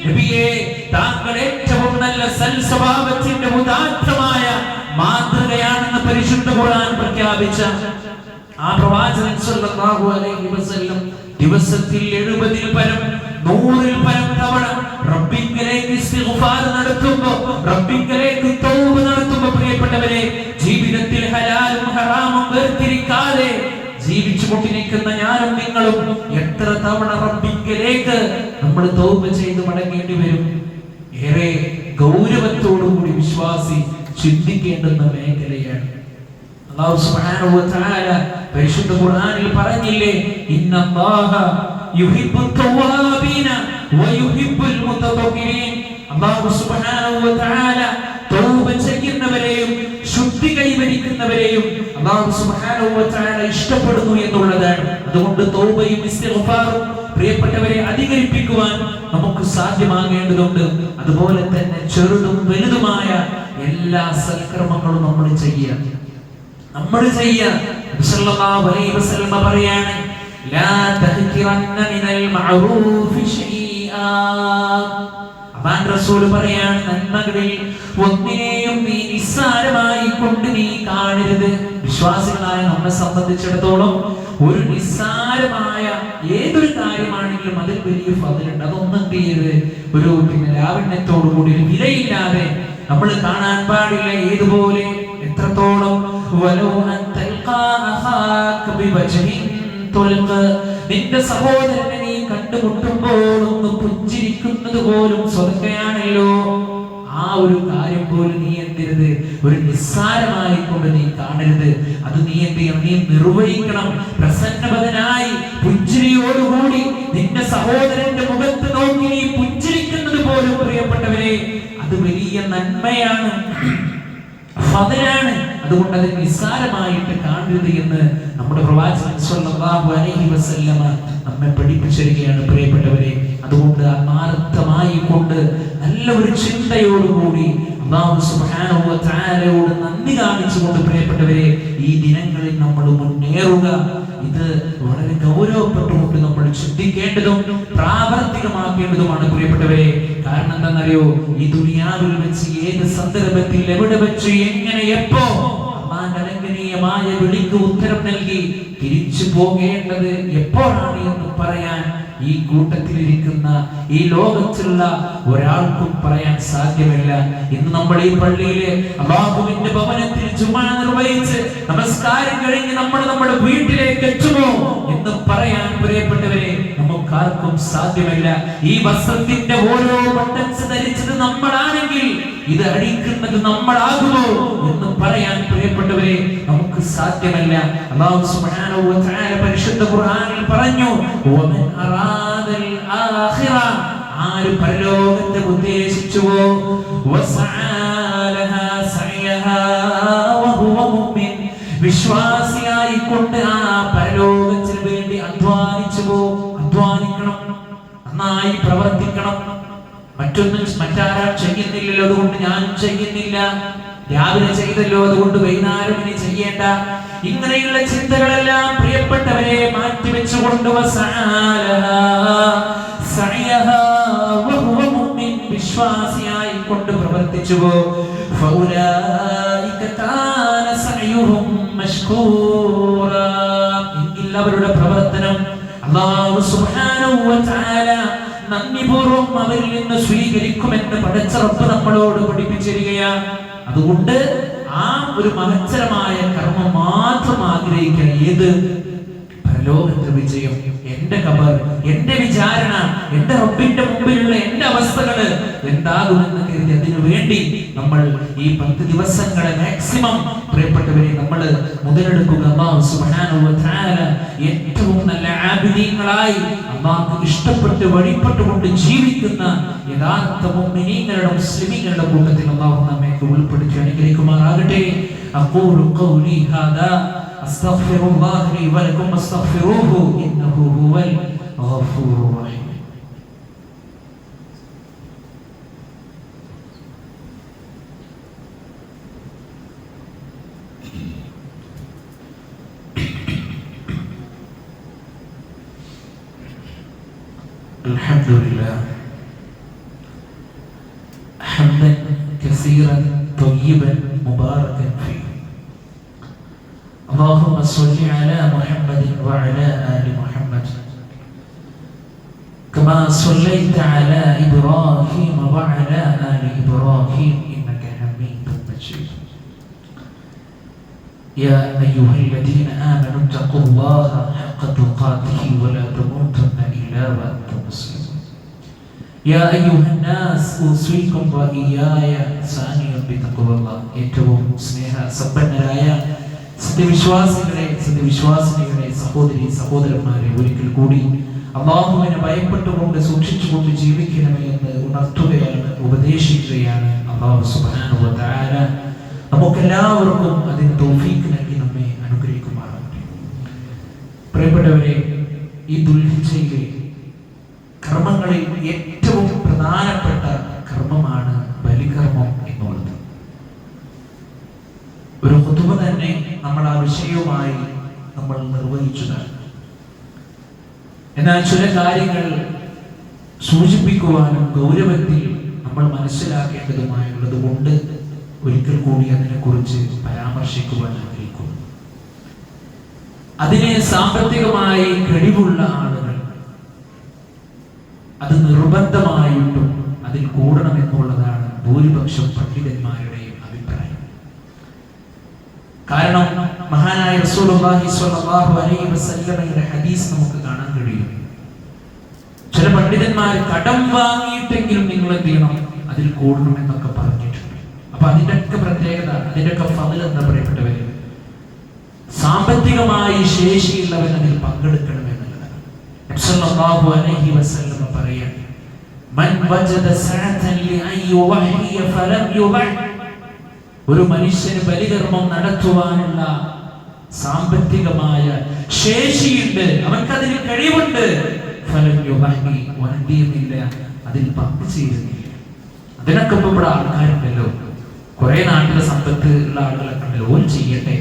നബിയേ, താങ്കൾ ഏറ്റവും നല്ല സൽസ്വഭാവത്തിന്റെ ഉദാത്തമായ മാതൃകയാണെന്ന് പരിശുദ്ധ ഖുർആൻ പ്രഖ്യാപിച്ച ആ പ്രവാചകൻ സ്വല്ലല്ലാഹു അലൈഹി വസല്ലം ദിവസത്തിൽ 70-ൽ പരം 100-ൽ പരം തവണ റബ്ബിങ്കലേക്ക് ഇസ്തിഗ്ഫാർ നടത്തുമ്പോൾ, റബ്ബിങ്കലേക്ക് തൗബ നടത്തുമ്പോൾ പ്രിയപ്പെട്ടവരെ, ജീവിതത്തിൽ ഹലാലും ഹറാമും വേർതിരിക്കാതെ ജീവിച്ചു കൊണ്ടിരിക്കുന്ന ഞാനും നിങ്ങളും എത്ര തവണ റബ്ബിങ്കലേക്ക് നമ്മൾ തൗബ ചെയ്ത് മടങ്ങേണ്ടി വരും? ഏറെ ഗൗരവത്തോടുകൂടി വിശ്വാസി ചിന്തിക്കേണ്ടുന്ന മേഖലയാണ്. അല്ലാഹു സുബ്ഹാനഹു വ തആല പരിശുദ്ധ ഖുർആനിൽ പറഞ്ഞില്ലേ, ഇന്നല്ലാഹ യുഹിബ്ബുത് തവ്വാബീന വ യുഹിബ്ബുൽ മുതതഹിരീൻ. അല്ലാഹു സുബ്ഹാനഹു വ തആല തൗബ ചെയ്യുന്നവരെയും ശുദ്ധി കൈവരിക്കുന്നവരെയും അല്ലാഹു സുബ്ഹാനഹു വ തആല ഇഷ്ടപ്പെടുന്നു എന്നുള്ളതാണ്. അതുകൊണ്ട് തൗബയും ഇസ്തിഗ്ഫാറും പ്രിയപ്പെട്ടവരെ അധികരിപ്പിക്കുവാൻ നമുക്ക് സാധ്യമാകേണ്ടതുണ്ട്. അതുപോലെ തന്നെ ചെറുതും വലുതുമായ എല്ലാ സൽക്കർമ്മങ്ങളും നമ്മൾ ചെയ്യുക. സല്ലല്ലാഹു അലൈഹി വസല്ലം പറയാണ്, ലാ തഹ്കിറന്ന മിനൽ മഅറൂഫി ശൈആ. അല്ലാഹു റസൂൽ പറയാണ്, നന്മകളിൽ ഒന്നിനെയും നീ നിസ്സാരമായി കൊണ്ട് നീ കാണരുത്. വിശ്വാസികളായ നമ്മെ സംബന്ധിച്ചിടത്തോളം ഒരു നിസ്സാരമായ ഏതൊരു കാര്യമാണെങ്കിലും അതിൽ വലിയ ഫضലുണ്ട്. അതൊന്നും എന്ത് ചെയ്യരുത്, ഒരു ലാവണ്യത്തോടു കൂടി ഒരു വിലയില്ലാതെ നമ്മൾ കാണാൻ പാടില്ല. ഏതുപോലെ എത്രത്തോളം നിന്റെ സഹോദരനെ നീ കണ്ടുമുട്ടുമ്പോൾ ഒന്ന് പുഞ്ചിരിക്കുന്നത് പോലും സ്വതക്കയാണല്ലോ. ആ ഒരു കാര്യം പോലും നീ എന്തിരുത്, ഒരു നിസ്സാരമായി കൊണ്ട് നീ കാണരുത്. അത് നീ എന്ത് ചെയ്യണം, നീ നിർവഹിക്കണം. പ്രസന്നവദനായി പുഞ്ചിരിയോടുകൂടി നിന്റെ സഹോദരന്റെ മുഖത്ത് നോക്കി നീ പുഞ്ചിരിക്കുന്നത് പോലും പ്രിയപ്പെട്ടവരെ അത് വലിയ നന്മയാണ്, ഫضലാണ്. അതുകൊണ്ട് അത് നിസ്സാരമായിട്ട് കാണരുത് എന്ന് നമ്മുടെ പ്രവാചകൻ സ്വല്ലല്ലാഹു അലൈഹി വസല്ലമ നമ്മെ പഠിപ്പിച്ചിരിക്കുകയാണ് പ്രിയപ്പെട്ടവരെ. അതുകൊണ്ട് ആത്മാർത്ഥമായി കൊണ്ട് നല്ല ഒരു ചിന്തയോടുകൂടി അല്ലാഹു സുബ്ഹാനഹു വ തആലയോട് നന്ദി കാണിച്ചുകൊണ്ട് പ്രിയപ്പെട്ടവരെ ഈ ദിനങ്ങളിൽ നമ്മൾ മുന്നേറുക. ഇത് വളരെ ഗൗരവപ്പെട്ടുകൊണ്ട് നമ്മൾ ചിന്തിക്കേണ്ടതും പ്രാവർത്തികമാക്കേണ്ടതുമാണ് പ്രിയപ്പെട്ടവരെ. കാരണം എന്താണെന്നറിയോ, ഈ ദുനിയാവിൽ വെച്ച് ഏത് സന്ദർഭത്തിൽ എവിടെ വെച്ച് എങ്ങനെ എപ്പോ അലംഘനീയമായ വിളിക്ക് ഉത്തരം നൽകി തിരിച്ചു പോകേണ്ടത് എപ്പോഴാണ് എന്ന് പറയാൻ ഈ കൂട്ടത്തിലിരിക്കുന്ന ഈ ലോകത്തുള്ള ഒരാൾക്കും പറയാൻ സാധ്യമല്ല. ഇന്ന് നമ്മൾ ഈ പള്ളിയിലെ അല്ലാഹുവിന്റെ ഭവനത്തിൽ ജുമുഅ നിർവഹിച്ച് നമസ്കാരം കഴിഞ്ഞ് നമ്മൾ നമ്മുടെ വീട്ടിലേക്ക് എത്തുമോ എന്ന് പറയാൻ പ്രിയപ്പെട്ടവരെ നമുക്കാർക്കും സാധ്യമല്ല. ഈ വസ്ത്രത്തിന്റെ ഓരോ ബട്ടൺസ് ധരിച്ചത് നമ്മളാണെങ്കിൽ ഇത് അടിക്കുന്നത് നമ്മളാകുമോ എന്ന് പറയാൻ പ്രിയപ്പെട്ടവരെ നമുക്ക് സാധ്യമല്ല. അല്ലാഹു സുബ്ഹാനഹു വ തആല പരിശുദ്ധ ഖുർആനിൽ പറഞ്ഞു, വമൻ അറാദൽ ആഖിറ, ആര് പരലോകത്തെ ഉദ്ദേശിച്ചുവോ, വസഅലഹാ സഅയഹാ വഹുവ മുഅ്മിൻ, വിശ്വാസിയായി കൊണ്ട് ആ പരലോകത്തിന് വേണ്ടി അധ്വാനിച്ചുവോ, അധ്വാനിക്കണം, നന്നായി പ്രവർത്തിക്കണം. മറ്റാരും ചെയ്യുന്നില്ലല്ലോ അതുകൊണ്ട് ഞാൻ ചെയ്യുന്നില്ല, രാവിലെ ചെയ്തല്ലോ അതുകൊണ്ട് വൈകുന്നേരം ഇനി ചെയ്യേണ്ട, ഇങ്ങനെയുള്ള ചിന്തകളെല്ലാം പ്രിയപ്പെട്ടവരെ മാറ്റിവെച്ചുകൊണ്ട് വിശ്വാസിയായി കൊണ്ട് പ്രവർത്തിച്ചുവോ, എങ്കിൽ അവരുടെ പ്രവർത്തനം അല്ലാഹു സുബ്ഹാനഹു വ തആല നന്ദിപൂർവ്വം അവരിൽ നിന്ന് സ്വീകരിക്കുമെന്ന് പടച്ച റബ്ബ് നമ്മളോട് പഠിപ്പിച്ചിരിക്കുകയാണ്. അതുകൊണ്ട് ആ ഒരു മഹത്തരമായ കർമ്മം മാത്രം ആഗ്രഹിക്കുക. ഏത്? പരലോകത്തെ വിജയം, എന്റെ ഖബർ, എന്റെ വിചാരണ, എന്റെ റബ്ബിന്റെ മുമ്പിലുള്ള എന്റെ അവസ്ഥകള് എന്താകുമെന്ന് കരുതി അതിനു വേണ്ടി നമ്മൾ ഈ 10 ദിവസങ്ങളെ മാക്സിമം പ്രിയപ്പെട്ടവരെ നമ്മൾ മുതലെടുക്കുക. അല്ലാഹു സുബ്ഹാനഹു വ തആല ഏറ്റവും നല്ല ആബിദീങ്ങളായി അല്ലാഹു ഇഷ്ടപ്പെട്ട് വഴിപ്പെട്ടുകൊണ്ട് ജീവിക്കുന്ന യഥാർത്ഥ മുഅ്മിനീങ്ങളുടെ മുസ്ലിമീങ്ങളുടെ കൂട്ടത്തിൽ അല്ലാഹു നമ്മെ ഉൾപ്പെടുത്തി അനുഗ്രഹിക്കുമാറാകട്ടെ. അഖൂലു ഖൗലി ഹാദാ അസ്തഗ്ഫിറുല്ലാഹ ലി വലക്കും അസ്തഗ്ഫിറൂഹു ഇന്നഹു ഹുവൽ ഗഫൂറുർ റഹീം. الحمد لله حمدا كثيرا طيبا مباركا فيه. اللهم صل على محمد وعلى آل محمد كما صليت على إبراهيم وعلى آل إبراهيم إنك حميد مجيد. يا أيها الذين آمنوا اتقوا الله حق تقاته ولا تموتن إلا وأنتم مسلمون. يا أيها الناس أوصيكم وإياي ثانيا بتقوى الله. ഏറ്റവും സ്നേഹസമ്പന്നരായ സത്യവിശ്വാസികളെ, സത്യവിശ്വാസിനികളെ, സഹോദരി സഹോദരന്മാരെ, ഒരിക്കൽ കൂടി അല്ലാഹുവിനെ ഭയപ്പെട്ടുകൊണ്ട് സൂക്ഷിച്ചുകൊണ്ട് ജീവിക്കണമേ എന്ന് ഉണർത്തുകയാണ്, ഉപദേശിക്കുകയാണ് അല്ലാഹു സുബ്ഹാനഹു വ തആല. നമുക്കെല്ലാവർക്കും അതിന് തൗഫീഖ് നൽകി നമ്മെ അനുഗ്രഹിക്കുമാറാകട്ടെ. പ്രിയപ്പെട്ടവരെ, ഈ ദുൽഹിജ്ജയിലെ കർമ്മങ്ങളിൽ ഏറ്റവും പ്രധാനപ്പെട്ട കർമ്മമാണ് ബലികർമ്മം എന്നുള്ളത്. ഒരു ഖുതുബ തന്നെ നമ്മൾ ആ വിഷയവുമായി നമ്മൾ നിർവഹിച്ചതാണ്. എന്നാൽ ചില കാര്യങ്ങൾ സൂചിപ്പിക്കുവാനും ഗൗരവത്തിൽ നമ്മൾ മനസ്സിലാക്കേണ്ടതുമായുള്ളത് കൊണ്ട് ഒരിക്കൽ കൂടി അതിനെക്കുറിച്ച് പരാമർശിക്കുവാൻ ആഗ്രഹിക്കുന്നു. അതിനെ സാമ്പത്തികമായി കഴിവുള്ള ആളുകൾ അത് നിർബന്ധമായിട്ടും അതിൽ കൂടണമെന്നുള്ളതാണ് ഭൂരിപക്ഷം പണ്ഡിതന്മാരുടെയും അഭിപ്രായം. കാരണം മഹാനായ റസൂലുള്ളാഹി സ്വല്ലല്ലാഹു അലൈഹി വസല്ലമയുടെ ഹദീസ് നമുക്ക് കാണാൻ കഴിയും. ചില പണ്ഡിതന്മാർ കടം വാങ്ങിയിട്ടെങ്കിലും നിങ്ങൾ എന്ത് ചെയ്യണം, അതിൽ കൂടണം എന്നൊക്കെ പറഞ്ഞിട്ടുണ്ട്. അപ്പൊ അതിന്റെയൊക്കെ പ്രത്യേകത, അതിന്റെയൊക്കെ ഫضل എന്താ പ്രിയപ്പെട്ടവര്? സാമ്പത്തികമായി ശേഷിയുള്ളവൻ അതിൽ പങ്കെടുക്കണം എന്നുള്ളതാണ്. നബി സല്ലല്ലാഹു അലൈഹി വസല്ലം പറയാൻ, മൻ വജദ സഅതൻ ലിഅൻ യുവഹിയ ഫലം യുബഅ, ഒരു മനുഷ്യന് ബലികർമ്മം നടത്തുവാനുള്ള സാമ്പത്തികമായ ശേഷിയുണ്ട്, അവൻക്കതിന് കഴിവുണ്ട്, ഫലം യുബഅ, വന്ദിയുമില്ല, അതിൽ പങ്കുചേരുന്നില്ല. അതിനൊക്കെ ഇപ്പൊ ഇവിടെ ആൾക്കാരുണ്ടല്ലോ, കുറെ നാട്ടിലെ സമ്പത്ത് ഉള്ള ആളുകളൊക്കെ ഉണ്ടല്ലോ, ഓൻ ചെയ്യട്ടെ,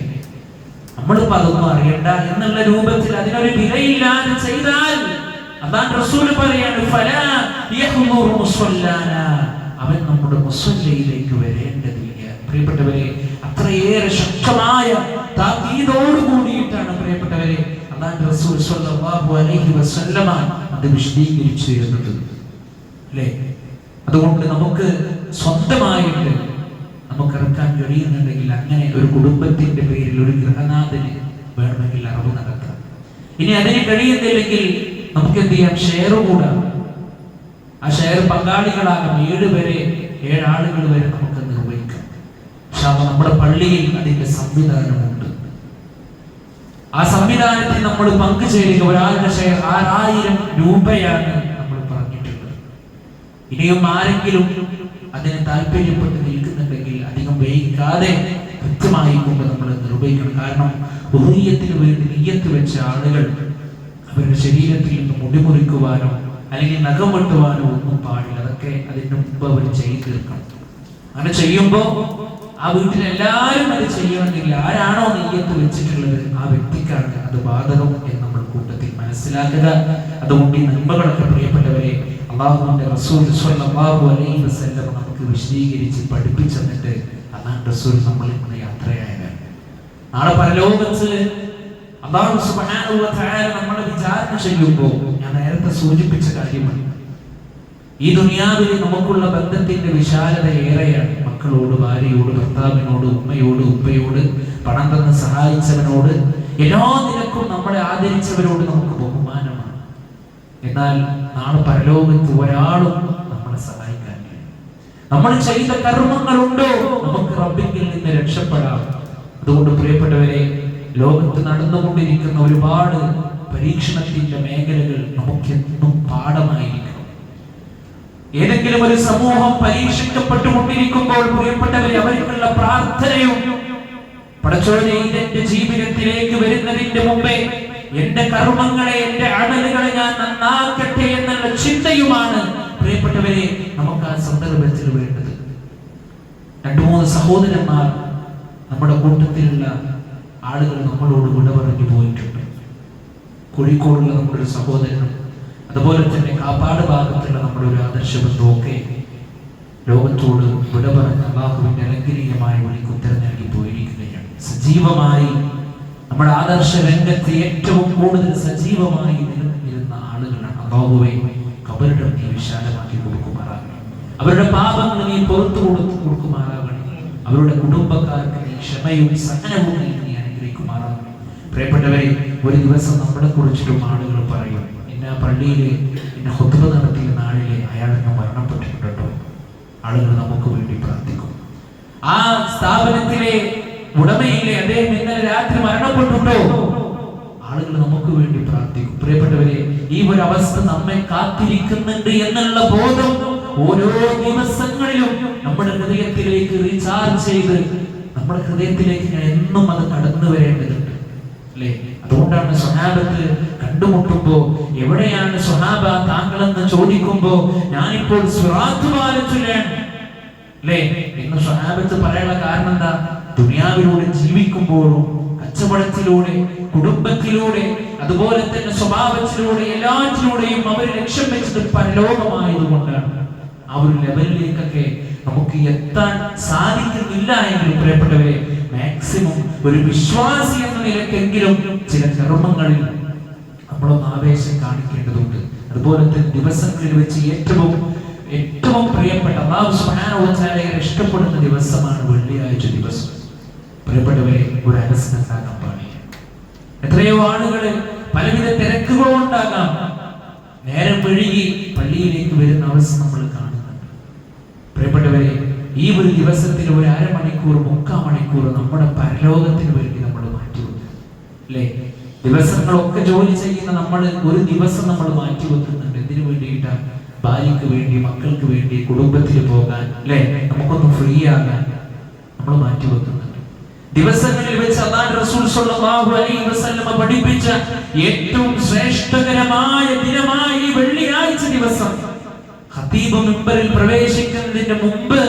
നമ്മളിപ്പോ അതൊന്നും അറിയണ്ട എന്നുള്ള രൂപത്തിൽ അതിനൊരു വിലയില്ലാതെ ചെയ്താൽ അതാണ് റസൂൽ പറയാണ്, ഫലാ യഹ്മുറു മുസല്ലാന, അവൻ നമ്മുടെ മുസല്ലയിലേക്ക് വരേണ്ടതില്ല. പ്രിയപ്പെട്ടവരെ, അത്രയേറെ ശക്തമായ താക്കീതോട് കൂടിയിട്ടാണ് പ്രിയപ്പെട്ടവരെ അതാണ് റസൂൽ സ്വല്ലല്ലാഹു അലൈഹി വസല്ലമ അത് വിശദീകരിച്ചു തരുന്നത്, അല്ലേ? അതുകൊണ്ട് നമുക്ക് സ്വന്തമായിട്ട് നമുക്ക് ഇറക്കാൻ കഴിയുന്നുണ്ടെങ്കിൽ അങ്ങനെ ഒരു കുടുംബത്തിന്റെ പേരിൽ ഒരു ഗൃഹനാഥന് വേണമെങ്കിൽ അറിവ് നടത്താം. ഇനി അതിന് കഴിയുന്നില്ലെങ്കിൽ നമുക്ക് എന്ത് ചെയ്യാം, ഷെയർ കൂടാം. ആ ഷെയർ പങ്കാളികളാകാം. 7 ആളുകൾ വരെ നമുക്ക് നിർവഹിക്കാം. പക്ഷെ നമ്മുടെ പള്ളിയിൽ അതിന്റെ സംവിധാനമുണ്ട്. ആ സംവിധാനത്തിൽ നമ്മൾ പങ്കുചേരുക. ഒരാളുടെ ഷെയർ 6000 രൂപയാണ് നമ്മൾ പറഞ്ഞിട്ടുള്ളത്. ഇനിയും ആരെങ്കിലും അതിന് താല്പര്യപ്പെട്ട് നിൽക്കുന്നുണ്ടെങ്കിൽ അധികം വൈകാതെ കൃത്യമായി കൊണ്ട് നമ്മൾ നിർവഹിക്കണം. കാരണം ഉദയത്തിന് വേണ്ടി നിയ്യത്ത് വെച്ച ആളുകൾ അവരുടെ ശരീരത്തിൽ നിന്ന് മുടിമുറിക്കുവാനോ അല്ലെങ്കിൽ നഖം വെട്ടുവാനോ ഒന്നും പാടില്ല. അതൊക്കെ അതിന് മുമ്പ് അവർ ചെയ്തു തീർക്കണം. അങ്ങനെ ചെയ്യുമ്പോൾ ആ വീട്ടിൽ എല്ലാവരും അത് ചെയ്യണമെന്നില്ല. ആരാണോ നിയ്യത്ത് വെച്ചിട്ടുള്ളത് ആ വ്യക്തിക്കാണ് അത് ബാധകം എന്ന് നമ്മൾ കൂട്ടത്തിൽ മനസ്സിലാക്കുക. അതുകൊണ്ട് ഈ നന്മകളൊക്കെ പ്രിയപ്പെട്ടവരെ അല്ലാഹുവിന്റെ റസൂൽ സ്വല്ലല്ലാഹു അലൈഹി വസല്ലം നമുക്ക് വിശദീകരിച്ച് പഠിപ്പിച്ചു തന്നിട്ട് അതാണ് റസൂൽ നമ്മളിൽ നിന്ന് യാത്രയായത്. നാളെ പരലോകത്ത് അല്ലാഹു സുബ്ഹാനഹു വ തആല നമ്മളെ വിചാരണ ചെയ്യുമ്പോൾ ഞാൻ നേരത്തെ സൂചിപ്പിച്ച കാര്യമാണ്, ഈ ദുനിയാവിൽ നമുക്കുള്ള ബന്ധത്തിന്റെ വിശാലത ഏറെയാണ്. മക്കളോട്, ഭാര്യയോട്, ഭർത്താവിനോട്, ഉമ്മയോട്, ഉപ്പയോട്, പണം തന്ന് സഹായിച്ചവനോട്, എല്ലാ നിലക്കും നമ്മളെ ആദരിച്ചവരോട് നമുക്ക് ബഹുമാനമാണ്. എന്നാൽ നാളെ പരലോകത്ത് ഒരാളും നമ്മളെ സഹായിക്കാനില്ല. നമ്മൾ ചെയ്ത കർമ്മങ്ങളുണ്ടോ നമുക്ക് റബ്ബിങ്കിൽ നിന്ന് രക്ഷപ്പെടാം. അതുകൊണ്ട് പ്രിയപ്പെട്ടവരെ, ലോകത്ത് നടന്നുകൊണ്ടിരിക്കുന്ന ഒരുപാട് പരീക്ഷണത്തിന്റെ മേഖലകൾ നമുക്കെന്നും പാഠമായിരിക്കണം. ഏതെങ്കിലും ഒരു സമൂഹം പരീക്ഷിക്കപ്പെട്ടുകൊണ്ടിരിക്കുമ്പോൾ പ്രിയപ്പെട്ടവരെ അവർക്കുള്ള പ്രാർത്ഥനയും, പടച്ചോനെ ഇതെന്റെ ജീവിതത്തിലേക്ക് വരുന്നതിന്റെ മുമ്പേ എന്റെ കർമ്മങ്ങളെ, എന്റെ അമലുകളെ ഞാൻ നന്നാക്കട്ടെ എന്നുള്ള ചിന്തയുമാണ് പ്രിയപ്പെട്ടവരെ നമുക്ക് ആ സന്ദർഭത്തിൽ വേണ്ടത്. 2-3 സഹോദരന്മാർ നമ്മുടെ കൂട്ടത്തിലുള്ള ആളുകൾ നമ്മളോട് വിട പറഞ്ഞു പോയിട്ടുണ്ട്. കോഴിക്കോടുള്ള നമ്മുടെ ഒരു സഹോദരനും അതുപോലെ തന്നെ കാപ്പാട് ഭാഗത്തുള്ള നമ്മുടെ ഒരു ആദർശ ബന്ധുവൊക്കെ ലോകത്തോട് വിട പറഞ്ഞ അല്ലാഹുവിന്റെ അലംഘനീയമായ വിളിക്ക് ഉത്തരം നൽകി പോയിരിക്കുകയാണ്. സജീവമായി നമ്മുടെ ആദർശ രംഗത്ത് ഏറ്റവും കൂടുതൽ സജീവമായി നിലനിന്നിരുന്ന ആളുകളാണ്. അല്ലാഹുവേ, ഖബറിടം നീ വിശാലമാക്കി കൊടുക്കുമാറാകണം, അവരുടെ പാപങ്ങൾ നീ പുറത്തു കൊടുക്കുമാറാകണം, അവരുടെ കുടുംബക്കാർക്ക് നീ ക്ഷമയും സഹനവും നീ അനുഗ്രഹിക്കുമാറാകണം. പ്രിയപ്പെട്ടവരെ, ഒരു ദിവസം നമ്മളെ കുറിച്ചിട്ടും ആളുകൾ പറയും, ഇന്ന പള്ളിയിൽ ഇന്ന ഖുത്ബ നടത്തിയ നാളിലെ അയാളെന്ന് മരണപ്പെട്ടിട്ടുണ്ടോ. ആളുകൾ നമുക്ക് വേണ്ടി പ്രാർത്ഥിക്കും. ആ സ്ഥാപനത്തിലെ ഉടമയിലെ അദ്ദേഹം ഇന്നലെ രാത്രി മരണപ്പെട്ടുണ്ടോ. ആളുകൾ നമുക്ക് വേണ്ടി പ്രാർത്ഥിക്കും. പ്രിയപ്പെട്ടവരെ, ഈ ഒരു അവസ്ഥ നമ്മെ കാത്തിരിക്കുന്നുണ്ട് എന്നുള്ള ബോധം ഓരോ ദിവസങ്ങളിലും നമ്മുടെ ഹൃദയത്തിലേക്ക് റീചാർജ് ചെയ്ത് നമ്മുടെ ഹൃദയത്തിലേക്ക് എന്നും അത് കടന്നു വരേണ്ടതുണ്ട്, അല്ലേ? അതുകൊണ്ടാണ് സ്വഹാബത്ത് കണ്ടുമുട്ടുമ്പോ എവിടെയാണ് സ്വഹാബ താങ്കളെന്ന് ചോദിക്കുമ്പോ ഞാനിപ്പോൾ സിറാത്ത് പാലത്തിലാണ്, അല്ലേ എന്ന് സ്വഹാബത്ത് പറയാനുള്ള കാരണം എന്താ? ദുനിയാവിലൂടെ ജീവിക്കുമ്പോഴും കച്ചവടത്തിലൂടെ, കുടുംബത്തിലൂടെ, അതുപോലെ തന്നെ സ്വഭാവത്തിലൂടെ, എല്ലാറ്റിലൂടെയും അവർ ലക്ഷ്യം വെച്ചത് പരലോകമായതുകൊണ്ടാണ്. ആ ഒരു ലെവലിലേക്കൊക്കെ നമുക്ക് എത്താൻ സാധിക്കുന്നില്ല എങ്കിലും പ്രിയപ്പെട്ടവരെ, മാക്സിമം ഒരു വിശ്വാസി എന്ന നിലക്കെങ്കിലും ചില കർമ്മങ്ങളിൽ നമ്മളൊന്ന് ആവേശം കാണിക്കേണ്ടതുണ്ട്. അതുപോലെ തന്നെ ദിവസങ്ങളിൽ വെച്ച് ഏറ്റവും പ്രിയപ്പെട്ട അല്ലാഹു സുബ്ഹാനഹു വ തആല ഇഷ്ടപ്പെടുന്ന ദിവസമാണ് വെള്ളിയാഴ്ച ദിവസം. പ്രിയപ്പെട്ടവരെ, ഒരു അലസതണ്ടാകാൻ പാടില്ല. എത്രയോ ആളുകൾ പലവിധ തിരക്കുകളും ഉണ്ടാകാം, നേരം വഴുകി പള്ളിയിലേക്ക് വരുന്ന അവസ്ഥ നമ്മൾ കാണുന്നുണ്ട്. പ്രിയപ്പെട്ടവരെ, ഈ ഒരു ദിവസത്തിൽ ഒരു അരമണിക്കൂർ 3/4 മണിക്കൂർ നമ്മുടെ പരലോകത്തിന് വേണ്ടി നമ്മൾ മാറ്റിവെക്കും അല്ലേ? ദിവസങ്ങളൊക്കെ ജോലി ചെയ്യുന്ന നമ്മൾ ഒരു ദിവസം നമ്മൾ മാറ്റിവെക്കുന്നുണ്ട്. എന്തിനു വേണ്ടിയിട്ടാണ്? ഭാര്യയ്ക്ക് വേണ്ടി, മക്കൾക്ക് വേണ്ടി, കുടുംബത്തിൽ പോകാൻ അല്ലേ, നമുക്കൊന്ന് ഫ്രീ ആകാൻ നമ്മൾ മാറ്റിവെക്കുന്നുണ്ട്. ദിവസങ്ങളിൽ വെച്ച് അല്ലാഹുവിന്റെ റസൂൽ സ്വല്ലല്ലാഹു അലൈഹി വസല്ലം പഠിപ്പിച്ച ഏറ്റവും ശ്രേഷ്ഠകരമായ ദിനമായ ഈ വെള്ളിയാഴ്ച ദിവസം ഖതീബ് മിമ്പറിൽ പ്രവേശിക്കുന്നതിന് മുമ്പ്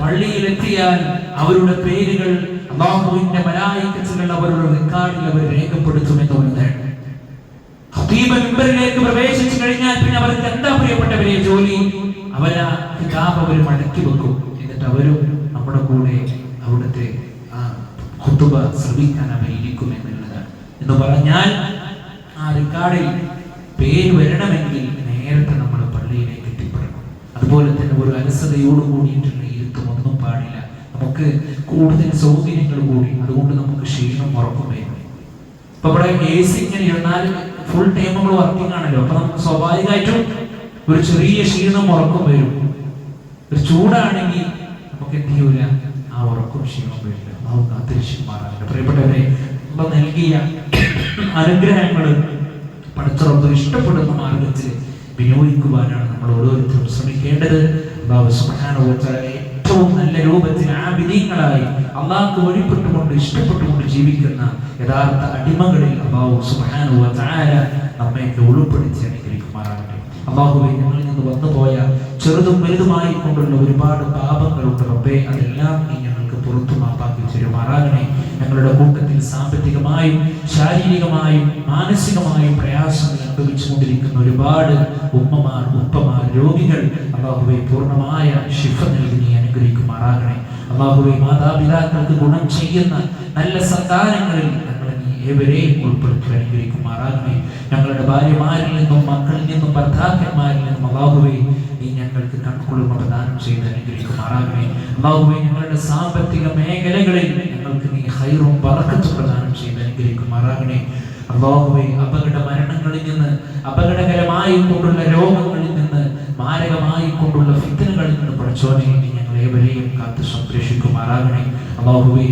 പള്ളിയിൽ എത്തിയാൽ അവരുടെ പേരുകൾ അല്ലാഹുവിന്റെ മലായികത്തുകൾ അവരുടെ റെക്കോർഡിൽ അവർ രേഖപ്പെടുത്തുമെന്നുള്ളതാണ്. ഖതീബ് മിമ്പറിലേക്ക് പ്രവേശിച്ചു കഴിഞ്ഞാൽ പിന്നെ അവർക്ക് എന്താ പ്രിയപ്പെട്ടവരെ ജോലി? അവരാ കിതാബ് അവർ മടക്കി വെക്കും. എന്നിട്ട് അവരും നമ്മുടെ കൂടെ അവിടുത്തെ ഖുതുബ ശ്രവിക്കാൻ അവരിക്കും എന്നുള്ളതാണ്. എന്ന് പറഞ്ഞാൽ ആ റെക്കോർഡിൽ പേര് വരണമെങ്കിൽ നേരത്തെ നമ്മൾ പള്ളിയിലേക്ക് എത്തിപ്പെടണം. അതുപോലെ തന്നെ ഒരു അലസതയോട് കൂടിയിട്ടുള്ള ഇരുത്തം ഒന്നും പാടില്ല. നമുക്ക് കൂടുതൽ സൗകര്യങ്ങൾ കൂടി, അതുകൊണ്ട് നമുക്ക് ക്ഷീണം ഉറക്കം വരും. ഇപ്പൊ ഇവിടെ AC ഇങ്ങനെ ഇരുന്നാൽ ഫുൾ ടൈം നമ്മൾ വർക്കിംഗ് ആണല്ലോ, അപ്പൊ നമുക്ക് സ്വാഭാവികമായിട്ടും ഒരു ചെറിയ ക്ഷീണം ഉറക്കം വരും. ഒരു ചൂടാണെങ്കിൽ നമുക്ക് എന്ത് ചെയ്യൂല, ആ ഉറക്കം ക്ഷീണം വരില്ല. നമുക്ക് അന്തരീക്ഷമാറാറുണ്ട്. പ്രിയപ്പെട്ടവരെ, നമ്മൾ നൽകിയ അനുഗ്രഹങ്ങൾ പടച്ചറപ്പ് ഇഷ്ടപ്പെടുന്ന മാർഗത്തിൽ വിനിയോഗിക്കുവാനാണ് നമ്മൾ ഓരോരുത്തരും ശ്രമിക്കേണ്ടത്. അല്ലാഹു സുബ്ഹാനഹു വ തആല ഏറ്റവും നല്ല രൂപത്തിൽ ആബിദീങ്ങളായി അല്ലാഹുവിനെ വഴിപ്പെട്ടുകൊണ്ട് ഇഷ്ടപ്പെട്ടുകൊണ്ട് ജീവിക്കുന്ന യഥാർത്ഥ അടിമകളിൽ അല്ലാഹു സുബ്ഹാനഹു വ തആല നമ്മെ ഉൾപ്പെടുത്തി അനുഗ്രഹിക്കുമാറാകട്ടെ. അല്ലാഹുവേ, ഞങ്ങളിൽ നിന്ന് വന്നുപോയ ചെറുതും വലുതുമായി കൊണ്ടുള്ള ഒരുപാട് പാപങ്ങളുണ്ട് റബ്ബേ, അതെല്ലാം നീ ഞങ്ങൾക്ക് പുറത്തു മാപ്പാക്കി തരുമാറാകണേ. ഞങ്ങളുടെ കൂട്ടത്തിൽ സാമ്പത്തികമായും ശാരീരികമായും മാനസികമായും പ്രയാസങ്ങൾ അനുഭവിച്ചുകൊണ്ടിരിക്കുന്ന ഒരുപാട് ഉമ്മമാർ, ഉപ്പമാർ, രോഗികൾ അല്ലാഹുവേ പൂർണ്ണമായ ശിഫ നൽകി നീ അനുഗ്രഹിക്കുമാറാകണേ. അല്ലാഹുവേ, മാതാപിതാക്കൾക്ക് ഗുണം ചെയ്യുന്ന നല്ല സന്താനങ്ങളിൽ ഞങ്ങളെ നീ ഏവരെയും ഉൾപ്പെടുത്തി അനുഗ്രഹിക്കുമാറാകണേ. ഞങ്ങളുടെ ഭാര്യമാരിൽ നിന്നും മക്കളിൽ നിന്നും ഭർത്താക്കന്മാരിൽ നിന്നും അല്ലാഹുവേ നീ ഞങ്ങൾക്ക് കൺകുളിർമ പ്രദാനം ചെയ്ത് അനുഗ്രഹിക്കുമാറാകണേ. അല്ലാഹുവേ, ഞങ്ങളുടെ സാമ്പത്തിക മേഖലകളിൽ ഞങ്ങൾക്ക് നീ ഖൈറും ബറക്കത്തും പ്രദാനം ചെയ്ത് അനുഗ്രഹിക്കുമാറാകണേ. അല്ലാഹുവേ, അപകട മരണങ്ങളിൽ നിന്ന്, അപകടകരമായി കൊണ്ടുള്ള രോഗങ്ങളിൽ നിന്ന്, മാരകമായി കൊണ്ടുള്ള ഫിത്നകളിൽ നിന്ന് പടച്ചോനെ നീ ഞങ്ങൾ ഏവരെയും കാത്തു സംരക്ഷിക്കുമാറാകണേ. അല്ലാഹുവേ,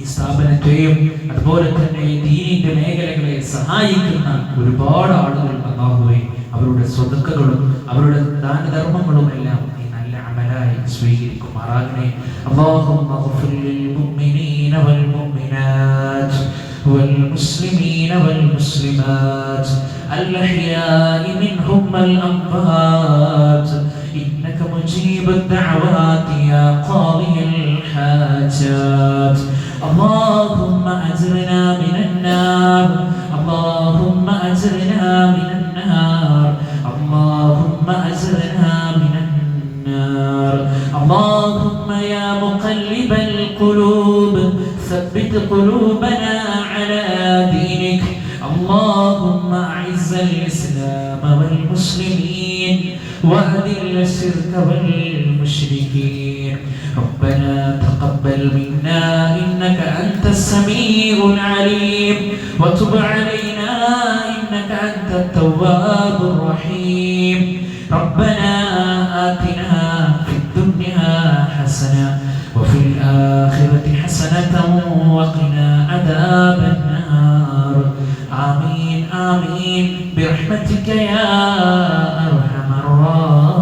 ഈ സ്ഥാപനത്തെയും അതുപോലെ തന്നെ ദീനിന്റെ മേഖലകളെ സഹായിക്കുന്ന ഒരുപാട് ആളുകൾ അല്ലാഹുവേ അവരുടെ സ്വതക്കകളും അവരുടെ ദാനധർമ്മങ്ങളും എല്ലാം നീ നല്ല അമലായി സ്വീകരിക്കുമാറാകണേ. അല്ലാഹുമ്മ ഗ്ഫിർ ലിൽ മുഅ്മിനീന വൽ മുഅ്മിനാത്ത് വൽ മുസ്ലിമീന വൽ മുസ്ലിമാത്ത് അൽ അഹ്യാഇ മിൻഹും വൽ അംവാത്ത് ഇന്നക മുജീബുദ് ദഅവാതി യാ ഖാദിയൽ ഹാജാത്ത്. اللهم أجرنا من النار، اللهم أجرنا من النار، اللهم أجرنا من النار. اللهم يا مقلب القلوب ثبت قلوبنا على دينك. اللهم أعز الإسلام والمسلمين وأذل الشرك والمشركين. ربنا تقبل منا إنك أنت السميع العليم وتب علينا إنك أنت التواب الرحيم. ربنا آتنا في الدنيا حسنة وفي الآخرة حسنة وقنا عذاب النار. آمين آمين برحمتك يا أرحم الراحمين.